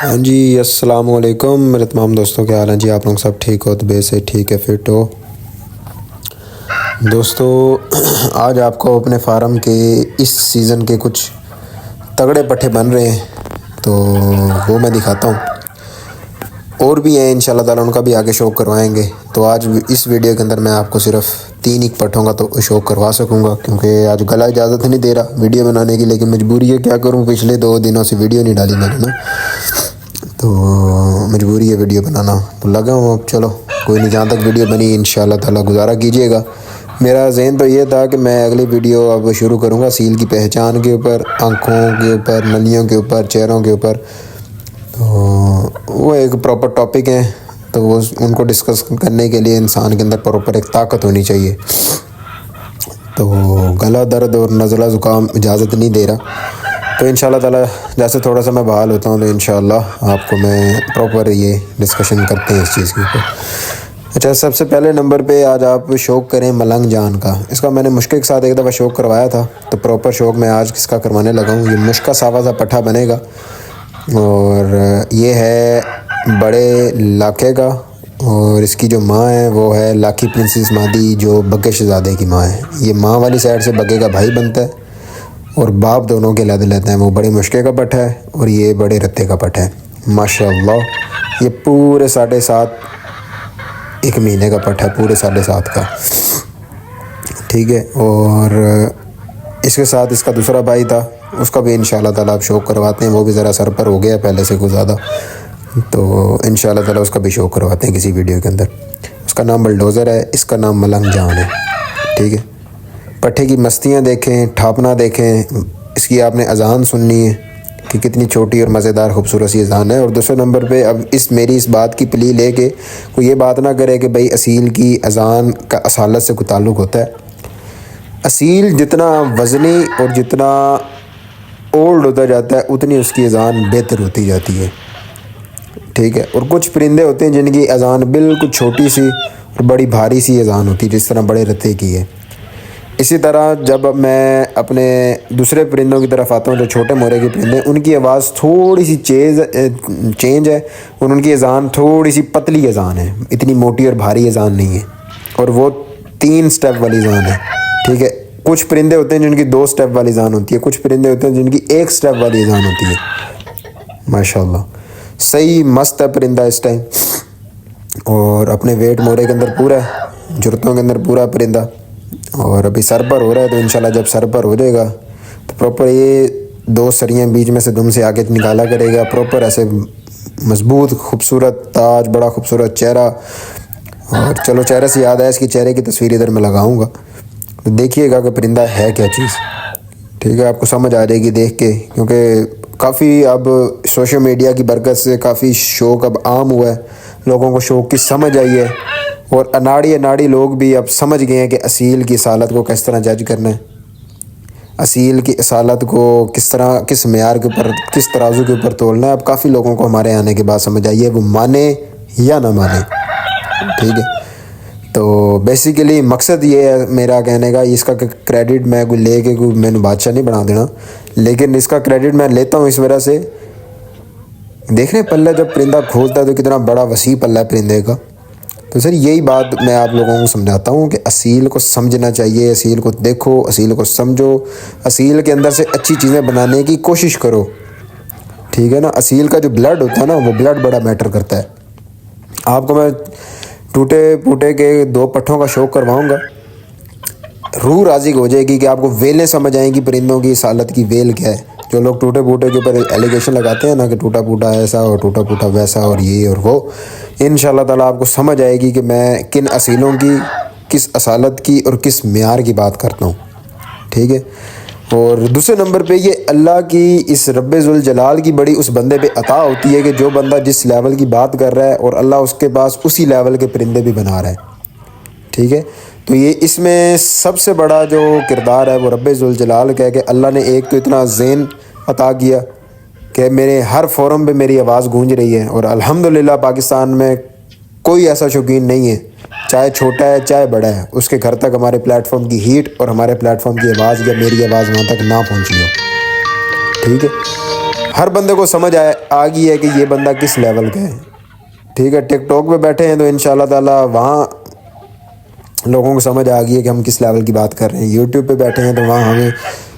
हाँ जी, अस्सलाम वालेकुम मेरे तमाम दोस्तों, क्या हाल है जी। आप लोग सब ठीक हो, तबीयत से ठीक है, फिट हो दोस्तों। आज आपको अपने फार्म के इस सीज़न के कुछ तगड़े पट्ठे बन रहे हैं तो वो मैं दिखाता हूँ। और भी हैं इंशाल्लाह ताला, उनका भी आगे शौक़ करवाएंगे। तो आज इस वीडियो के अंदर मैं आपको सिर्फ 3 ही पट्ठों का तो शौक़ करवा सकूँगा, क्योंकि आज गला इजाज़त नहीं दे रहा वीडियो बनाने की। लेकिन मजबूरी है, क्या करूँ, पिछले 2 दिनों से वीडियो नहीं डाली मैंने ना, तो मजबूरी है वीडियो बनाना। तो लगा हूँ अब, चलो कोई नहीं, जहाँ तक वीडियो बनी इंशाल्लाह ताला गुजारा कीजिएगा। मेरा ज़हन तो ये था कि मैं अगली वीडियो अब शुरू करूँगा सील की पहचान के ऊपर, आँखों के ऊपर, नलियों के ऊपर, चेहरों के ऊपर। तो वो एक प्रॉपर टॉपिक है, तो वो उनको डिस्कस करने के लिए इंसान के अंदर प्रॉपर एक ताकत होनी चाहिए। तो गला दर्द और नज़ला ज़ुकाम इजाज़त नहीं दे रहा, तो इंशाल्लाह ताला जैसे थोड़ा सा मैं बहाल होता हूँ तो इंशाल्लाह आपको मैं प्रॉपर ये डिस्कशन करते हैं इस चीज़ के ऊपर। अच्छा, सबसे पहले नंबर पे आज आप शौक़ करें मलंग जान का। इसका मैंने मुश्क के साथ एक दफ़ा शौक़ करवाया था, तो प्रॉपर शौक़ मैं आज किसका करवाने लगा हूँ। ये मुश्का सावा सा पट्ठा बनेगा और ये है बड़े लाखे का, और इसकी जो माँ है वो है लाखी प्रिंसेस मादी, जो बग्गे शहज़ादे की माँ है। ये माँ वाली साइड से बग्गे का भाई बनता है और बाप दोनों के लद लेते हैं। वो बड़े मुश्के का पट्ठा है और ये बड़े रत्ते का पट्ठा है। माशाअल्लाह ये पूरे 7.5 एक महीने का पट्ठा है, पूरे 7.5 का, ठीक है। और इसके साथ इसका दूसरा भाई था, उसका भी इंशाल्लाह ताला आप शौक़ करवाते हैं। वो भी ज़रा सर पर हो गया पहले से कुछ ज़्यादा, तो इंशाल्लाह ताला उसका भी शौक़ करवाते हैं किसी वीडियो के अंदर। उसका नाम बलडोज़र है, इसका नाम मलंग जान है, ठीक है। पट्ठे की मस्तियाँ देखें, ठापना देखें, इसकी आपने अज़ान सुननी है कि कितनी छोटी और मज़ेदार खूबसूरत सी अज़ान है। और दूसरे नंबर पे अब मेरी इस बात की प्ली लेके कोई ये बात ना करे कि भाई असील की अज़ान का असालत से कोई ताल्लुक़ होता है। असील जितना वज़नी और जितना ओल्ड होता जाता है उतनी उसकी अज़ान बेहतर होती जाती है, ठीक है। और कुछ परिंदे होते हैं जिनकी अज़ान बिल्कुल छोटी सी और बड़ी भारी सी अज़ान होती है, जिस तरह बड़े रत्ते की है। इसी तरह जब मैं अपने दूसरे परिंदों की तरफ आता हूँ, जो छोटे मोरे के परिंदे, उनकी आवाज़ थोड़ी सी चेंज है और उनकी अज़ान थोड़ी सी पतली अज़ान है, इतनी मोटी और भारी अज़ान नहीं है। और वो 3 स्टेप वाली अज़ान है, ठीक है। कुछ परिंदे होते हैं जिनकी 2 स्टेप वाली अज़ान होती है, कुछ परिंदे होते हैं जिनकी 1 स्टेप वाली अज़ान होती है। माशाल्लाह सही मस्त है परिंदा इस टाइम, और अपने वेट मोरे के अंदर पूरा है, जुर्तों के अंदर पूरा परिंदा। और अभी सर पर हो रहा है, तो इंशाल्लाह जब सर पर हो जाएगा तो प्रॉपर ये 2 सरियाँ बीच में से दुम से आगे निकाला करेगा, प्रॉपर ऐसे मजबूत खूबसूरत ताज, बड़ा खूबसूरत चेहरा। और चलो, चेहरे से याद आया, इसकी चेहरे की तस्वीर इधर मैं लगाऊंगा, तो देखिएगा कि परिंदा है क्या चीज़, ठीक है। आपको समझ आ जाएगी देख के, क्योंकि काफ़ी अब सोशल मीडिया की बरकत से काफ़ी शौक़ अब आम हुआ है, लोगों को शौक़ की समझ आई है। और अनाड़ी लोग भी अब समझ गए हैं कि असील की असालत को किस तरह जज करना है, असील की असालत को किस तरह, किस मेयार के ऊपर, किस तराजू के ऊपर तोलना है। अब काफ़ी लोगों को हमारे आने के बाद समझ आई है, वो माने या ना माने, ठीक है। तो बेसिकली मकसद ये है मेरा कहने का, इसका क्रेडिट मैं कोई ले के कोई मैंने बादशाह नहीं बना देना, लेकिन इसका क्रेडिट मैं लेता हूँ इस वजह से, देखने पल्ला जब परिंदा खोलता है तो कितना बड़ा वसी पल्ला है परिंदे का। तो सर यही बात मैं आप लोगों को समझाता हूँ कि असील को समझना चाहिए, असील को देखो, असील को समझो, असील के अंदर से अच्छी चीज़ें बनाने की कोशिश करो, ठीक है ना। असील का जो ब्लड होता है ना, वो ब्लड बड़ा मैटर करता है। आपको मैं टूटे फूटे के 2 पट्ठों का शौक़ करवाऊँगा, रूह राज़ी हो जाएगी कि आपको वेलें समझ आएंगी परिंदों की सालत की, वेल क्या है। जो लोग टूटे फूटे के ऊपर एलिगेशन लगाते हैं ना कि टूटा फूटा ऐसा और टूटा फूटा वैसा और ये और वो, इंशाल्लाह ताला आपको समझ आएगी कि मैं किन असीलों की, किस असालत की और किस मेयार की बात करता हूँ, ठीक है। और दूसरे नंबर पे ये अल्लाह की, इस रब्बे जुल जलाल की बड़ी उस बंदे पे अता होती है कि जो बंदा जिस लेवल की बात कर रहा है और अल्लाह उसके पास उसी लेवल के परिंदे भी बना रहा है, ठीक है। तो ये इसमें सबसे बड़ा जो किरदार है वो रब्बे जुल जलाल का है कि अल्लाह ने एक तो इतना ज़ेन अता किया कि मेरे हर फोरम पे मेरी आवाज़ गूंज रही है। और अल्हम्दुलिल्लाह पाकिस्तान में कोई ऐसा शौकीन नहीं है, चाहे छोटा है चाहे बड़ा है, उसके घर तक हमारे प्लेटफॉर्म की हीट और हमारे प्लेटफॉर्म की आवाज़ या मेरी आवाज़ वहाँ तक ना पहुँची हो, ठीक है। हर बंदे को समझ आ गई है कि ये बंदा किस लेवल का है। ठीक है, टिकटॉक पे बैठे हैं तो इंशाल्लाह ताला वहाँ लोगों को समझ आ गई है कि हम किस लेवल की बात कर रहे हैं। यूट्यूब पे बैठे हैं तो वहाँ हमें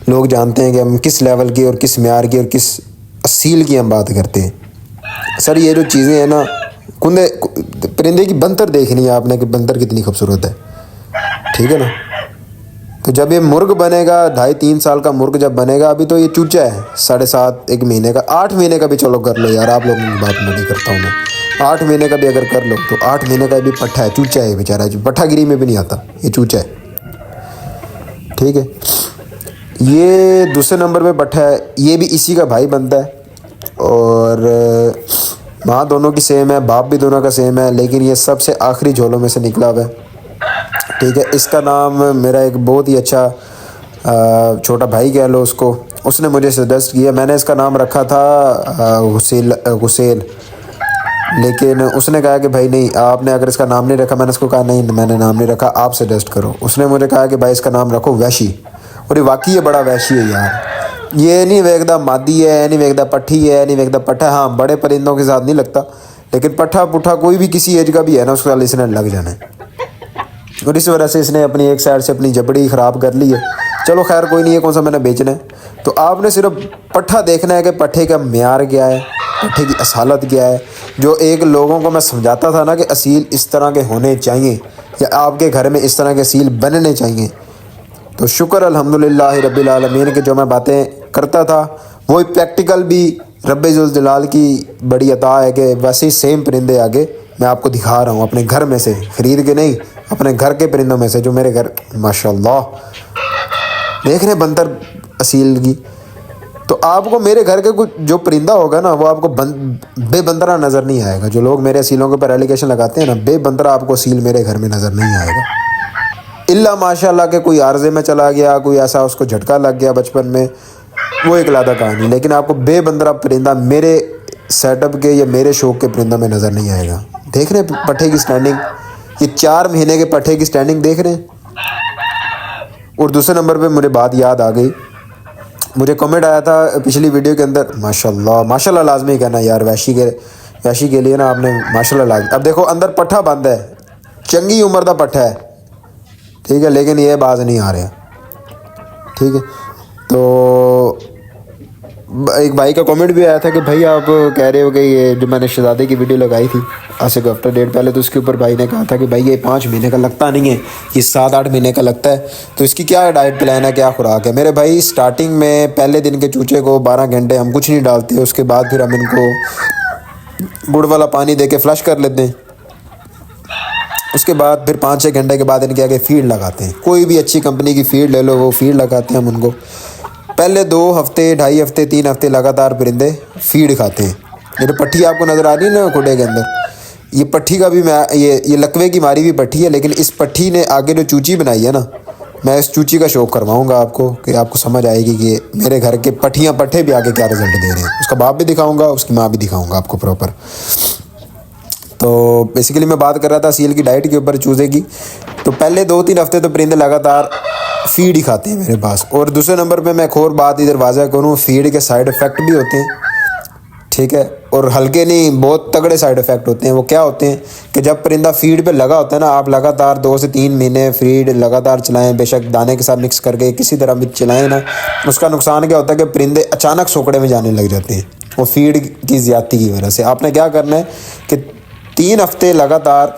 लोग जानते हैं कि हम किस लेवल की और किस म्यार की और किस असील की हम बात करते हैं। सर ये जो चीज़ें हैं ना, कुंदे परिंदे की बंतर देखनी है आपने कि बंतर कितनी खूबसूरत है। ठीक है ना, तो जब ये मुर्ग बनेगा 2.5-3 साल का मुर्ग जब बनेगा, अभी तो ये चूचा है 7.5 1 महीने का, 8 महीने का भी चलो कर लो यार, आप लोगों की बात नहीं करता हूँ मैं, 8 महीने का भी अगर कर लो तो 8 महीने का भी पट्ठा है, चूचा है बेचारा, जो पट्ठागिरी में भी नहीं आता, ये चूचा है। ठीक है, ये दूसरे नंबर पे पट्ठा है, ये भी इसी का भाई बनता है और माँ दोनों की सेम है, बाप भी दोनों का सेम है, लेकिन ये सबसे आखिरी झोलों में से निकला हुआ है। ठीक है, इसका नाम मेरा एक बहुत ही अच्छा छोटा भाई कह लो उसको, उसने मुझे सजेस्ट किया। मैंने इसका नाम रखा था हुसैन, लेकिन उसने कहा कि भाई नहीं, आपने अगर इसका नाम नहीं रखा, मैंने उसको कहा नहीं मैंने नाम नहीं रखा, आप सजेस्ट करो। उसने मुझे कहा कि भाई इसका नाम रखो वैशी, और ये वाकई ये बड़ा वैशी है यार। ये नहीं वेखदा मादी है, नहीं वेखदा पट्ठी है, नहीं वेखदा पट्ठा। हाँ, बड़े परिंदों के साथ नहीं लगता, लेकिन पट्ठा पुट्ठा कोई भी किसी एज का भी है ना, उसके साथ इसने लग जाना है, और इस वजह से इसने अपनी एक साइड से अपनी जबड़ी ख़राब कर ली है। चलो खैर कोई नहीं है, कौन सा मैंने बेचना है। तो आपने सिर्फ पट्ठा देखना है कि पट्ठे का म्यार क्या है, पट्ठे की असालत क्या है। जो एक लोगों को मैं समझाता था ना कि असील इस तरह के होने चाहिए, या आपके घर में इस तरह के असील बनने चाहिए, तो शुक्र अल्हम्दुलिल्लाह रब्बिल आलमीन के जो मैं बातें करता था वही प्रैक्टिकल भी रब्बे जुल जलाल की बड़ी अता है कि वैसे ही सेम परिंदे आगे मैं आपको दिखा रहा हूँ, अपने घर में से, ख़रीद के नहीं, अपने घर के परिंदों में से, जो मेरे घर माशाल्लाह देख रहे बंतर असील की। तो आपको मेरे घर के कुछ जो परिंदा होगा ना, वो आपको बेबंदरा नज़र नहीं आएगा। जो लोग मेरे असीलों के ऊपर एलिगेशन लगाते हैं ना, बेबंदरा आपको असील मेरे घर में नज़र नहीं आएगा, इल्ला माशाल्लाह के कोई आर्जे में चला गया, कोई ऐसा उसको झटका लग गया बचपन में, वो एक अलग कहानी। लेकिन आपको बेबंदरा परिंदा मेरे सेटअप के या मेरे शौक के परिंदा में नज़र नहीं आएगा। देख रहे हैं पट्ठे की स्टैंडिंग, ये 4 महीने के पट्ठे की स्टैंडिंग देख रहे हैं। और दूसरे नंबर पे मुझे बात याद आ गई, मुझे कमेंट आया था पिछली वीडियो के अंदर, माशाल्लाह माशाल्लाह लाजमी कहना यार, वैशी के लिए ना आपने माशाल्लाह लाजमी। अब देखो अंदर पट्ठा बंद है, चंगी उम्र का पट्ठा है, ठीक है, लेकिन ये बाज नहीं आ रहा। ठीक है, तो एक भाई का कमेंट भी आया था कि भाई आप कह रहे हो कि ये जो मैंने शहजादे की वीडियो लगाई थी आज से हफ्ता डेढ़ पहले, तो उसके ऊपर भाई ने कहा था कि भाई ये 5 महीने का लगता नहीं है, ये 7-8 महीने का लगता है, तो इसकी क्या डाइट प्लान है, क्या खुराक है। मेरे भाई स्टार्टिंग में पहले दिन के चूचे को 12 घंटे हम कुछ नहीं डालते, उसके बाद फिर हम इनको गुड़ वाला पानी दे के फ्लश कर लेते हैं। उसके बाद फिर 5-6 घंटे के बाद इनके आगे फीड लगाते हैं, कोई भी अच्छी कंपनी की फीड ले लो, वो फीड लगाते हैं हम उनको। पहले 2 हफ्ते 2.5 हफ्ते 3 हफ्ते लगातार परिंदे फीड खाते हैं। ये जो पट्ठी आपको नज़र आ रही है ना खुडे के अंदर, ये पट्ठी का भी मैं ये लकवे की मारी हुई पट्ठी है, लेकिन इस पट्ठी ने आगे जो चूची बनाई है ना, मैं इस चूची का शौक करवाऊँगा आपको कि आपको समझ आएगी कि मेरे घर के पट्ठियाँ पट्ठे भी आगे क्या रिजल्ट दे रहे हैं। उसका बाप भी दिखाऊँगा, उसकी माँ भी दिखाऊँगा आपको प्रॉपर। तो बेसिकली मैं बात कर रहा था सील की डाइट के ऊपर, चूज़े की। तो पहले 2-3 हफ्ते तो परिंदे लगातार फीड ही खाते हैं मेरे पास। और दूसरे नंबर पे मैं एक और बात इधर वाज़ा करूँ, फीड के साइड इफ़ेक्ट भी होते हैं, ठीक है, और हल्के नहीं बहुत तगड़े साइड इफ़ेक्ट होते हैं। वो क्या होते हैं कि जब परिंदा फीड पे लगा होता है ना, आप लगातार 2 से 3 महीने फीड लगातार चलाएं, बेशक दाने के साथ मिक्स करके किसी तरह भी चलाएं ना, उसका नुकसान क्या होता है कि परिंदे अचानक सोकड़े में जाने लग जाते हैं, वो फीड की ज़्यादती की वजह से। आपने क्या करना है कि 3 हफ्ते लगातार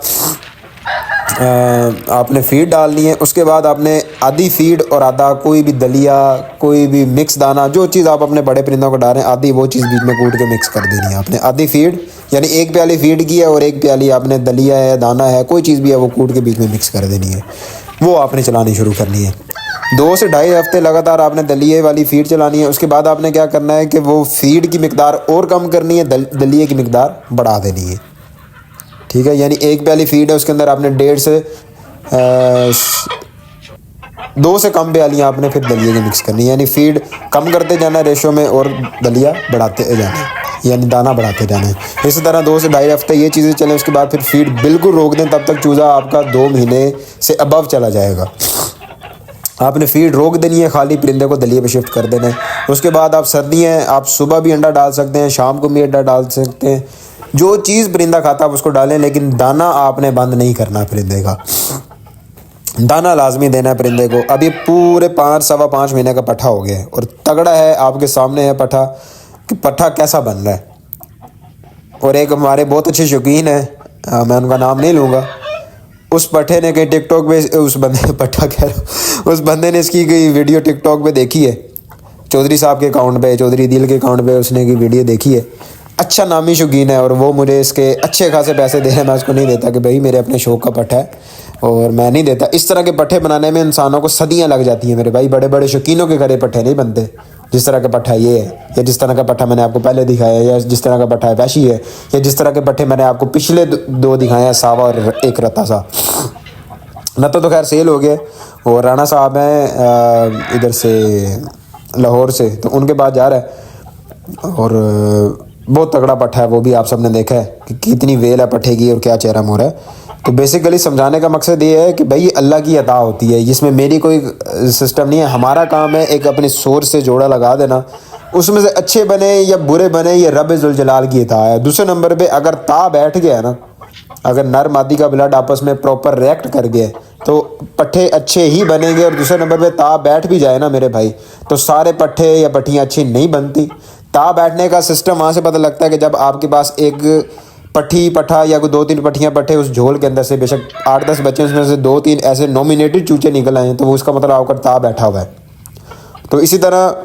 आपने फीड डालनी है। उसके बाद आपने आधी फीड और आधा कोई भी दलिया, कोई भी मिक्स दाना, जो चीज़ आप अपने बड़े परिंदों को डाल रहे हैं, आधी वो चीज़ बीच में कूट के मिक्स कर देनी है आपने। आधी फीड यानी 1 प्याली फीड की है और 1 प्याली आपने दलिया है, दाना है, कोई चीज़ भी है, वो कूट के बीच में मिक्स कर देनी है। वो आपने चलानी शुरू करनी है। 2 से 2.5 हफ्ते लगातार आपने दलिए वाली फीड चलानी है। उसके बाद आपने क्या करना है कि वो फीड की मिकदार और कम करनी है, दलिए की मिकदार बढ़ा देनी है, ठीक है। यानी 1 प्याली फीड है, उसके अंदर आपने 1.5 से 2 से कम प्यालियाँ आपने फिर दलिए की मिक्स करनी है। यानी फीड कम करते जाना है रेशो में और दलिया बढ़ाते जाना है, यानी दाना बढ़ाते जाना है। इसी तरह 2 से 2.5 हफ्ते ये चीज़ें चलें। उसके बाद फिर फीड बिल्कुल रोक दें, तब तक चूज़ा आपका 2 महीने से अबव चला जाएगा। आपने फीड रोक देनी है, खाली परिंदे को दलिए पे शिफ्ट कर देना है। उसके बाद आप सर्दी हैं, आप सुबह भी अंडा डाल सकते हैं, शाम को भी अंडा डाल सकते हैं। जो चीज़ परिंदा खाता है उसको डालें, लेकिन दाना आपने बंद नहीं करना परिंदे का। दाना लाजमी देना है परिंदे को। अब ये पूरे 5-5.25 महीने का पट्ठा हो गया है और तगड़ा है, आपके सामने है पट्ठा कि पट्ठा कैसा बन रहा है। और एक हमारे बहुत अच्छे शौकीन है, मैं उनका नाम नहीं लूँगा, उस पट्ठे ने कहीं टिकटॉक पे, उस बंदे पट्ठा कह रहा हूँ, उस बंदे ने इसकी कोई वीडियो टिकटॉक पे देखी है, चौधरी साहब के अकाउंट पे, चौधरी दिल के अकाउंट पे उसने की वीडियो देखी है। अच्छा नामी शौकीन है और वो मुझे इसके अच्छे खासे पैसे दे रहे हैं। मैं उसको नहीं देता कि भाई मेरे अपने शौक का पट्ठा है, और मैं नहीं देता। इस तरह के पट्ठे बनाने में इंसानों को सदियां लग जाती हैं मेरे भाई। बड़े बड़े शौकीनों के घरे पट्ठे नहीं बनते जिस तरह का पट्ठा ये है, या जिस तरह का पट्ठा मैंने आपको पहले दिखाया है, या जिस तरह का पट्ठा वैशी है, या जिस तरह के पट्ठे मैंने आपको पिछले दो दिखाए हैं, सावा और एक रत्ता सा। नत्ता तो खैर सेल हो गया, और राणा साहब हैं इधर से लाहौर से, तो उनके बाद जा रहा है। और बहुत तगड़ा पट्ठा है, वो भी आप सबने देखा है कि कितनी वेल है पट्ठे की और क्या चेहरा मोर है। तो बेसिकली समझाने का मकसद ये है कि भाई अल्लाह की अता होती है, जिसमें मेरी कोई सिस्टम नहीं है। हमारा काम है एक अपने सोर्स से जोड़ा लगा देना, उसमें से अच्छे बने या बुरे बने, ये रब जुल जलाल की अता है। दूसरे नंबर पे अगर ता बैठ गया ना, अगर नर मादी का ब्लड आपस में प्रॉपर रिएक्ट कर गया तो पट्ठे अच्छे ही बनेंगे। और दूसरे नंबर पे ता बैठ भी जाए ना मेरे भाई, तो सारे पट्ठे या पट्टियाँ अच्छी नहीं बनती। ता बैठने का सिस्टम वहाँ से पता लगता है कि जब आपके पास एक पट्ठी पट्ठा या कोई 2-3 पट्टियाँ पट्ठे उस झोल के अंदर से, बेशक 8-10 बच्चे उसमें से 2-3 ऐसे नॉमिनेटेड चूचे निकल आए, तो वो उसका मतलब आपका ता बैठा हुआ है। तो इसी तरह